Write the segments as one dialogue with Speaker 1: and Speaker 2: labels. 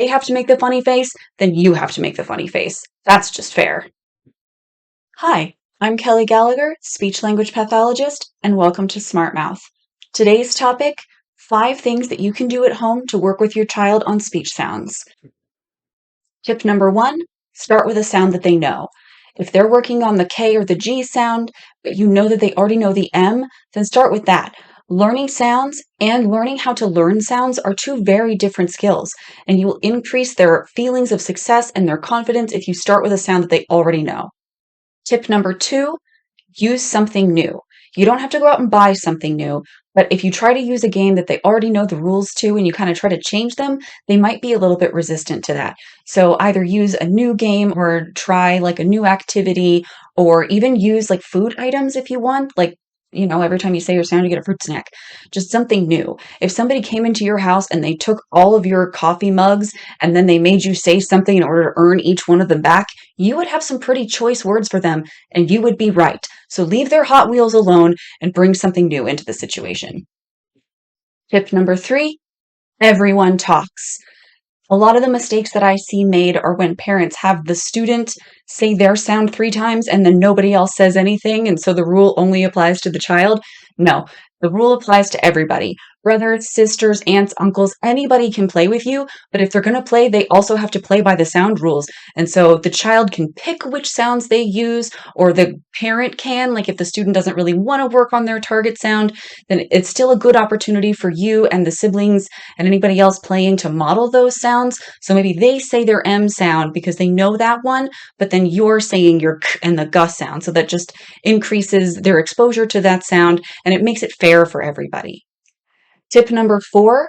Speaker 1: they have to make the funny face, then you have to make the funny face. That's just fair. Hi, I'm Kelly Gallagher, speech language pathologist, and welcome to Smart Mouth. Today's topic, 5 things that you can do at home to work with your child on speech sounds. Tip number 1, start with a sound that they know. If they're working on the K or the G sound, but you know that they already know the M, then start with that. Learning sounds and learning how to learn sounds are 2 very different skills, and you will increase their feelings of success and their confidence if you start with a sound that they already know. Tip number 2, use something new. You don't have to go out and buy something new, but if you try to use a game that they already know the rules to and you kind of try to change them, they might be a little bit resistant to that. So either use a new game or try like a new activity or even use like food items if you want, like every time you say your sound, you get a fruit snack. Just something new. If somebody came into your house and they took all of your coffee mugs and then they made you say something in order to earn each one of them back, you would have some pretty choice words for them and you would be right. So leave their Hot Wheels alone and bring something new into the situation. Tip number 3, everyone talks. A lot of the mistakes that I see made are when parents have the student say their sound 3 times and then nobody else says anything, and so the rule only applies to the child. No, the rule applies to everybody. Brothers, sisters, aunts, uncles, anybody can play with you, but if they're going to play, they also have to play by the sound rules. And so the child can pick which sounds they use, or the parent can, like if the student doesn't really want to work on their target sound, then it's still a good opportunity for you and the siblings and anybody else playing to model those sounds. So maybe they say their M sound because they know that one, but then you're saying your K and the G sound. So that just increases their exposure to that sound and it makes it fair for everybody. Tip number 4,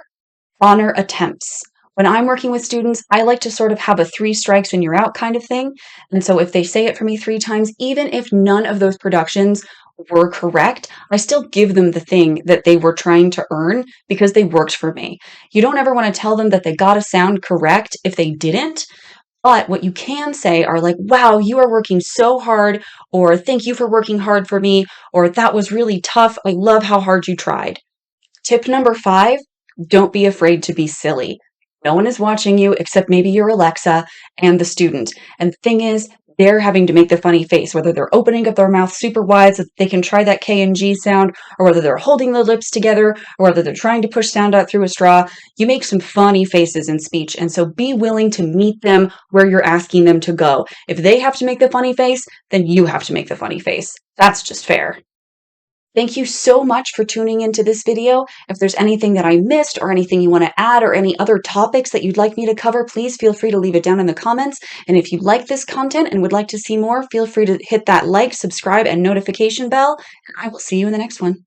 Speaker 1: honor attempts. When I'm working with students, I like to sort of have a 3 strikes and you're out kind of thing. And so if they say it for me 3 times, even if none of those productions were correct, I still give them the thing that they were trying to earn because they worked for me. You don't ever want to tell them that they got a sound correct if they didn't. But what you can say are like, wow, you are working so hard, or thank you for working hard for me, or that was really tough. I love how hard you tried. Tip number 5, don't be afraid to be silly. No one is watching you except maybe your Alexa and the student. And the thing is, they're having to make the funny face, whether they're opening up their mouth super wide so that they can try that K and G sound, or whether they're holding the lips together, or whether they're trying to push sound out through a straw. You make some funny faces in speech, and so be willing to meet them where you're asking them to go. If they have to make the funny face, then you have to make the funny face. That's just fair. Thank you so much for tuning into this video. If there's anything that I missed or anything you want to add or any other topics that you'd like me to cover, please feel free to leave it down in the comments. And if you like this content and would like to see more, feel free to hit that like, subscribe, and notification bell. And I will see you in the next one.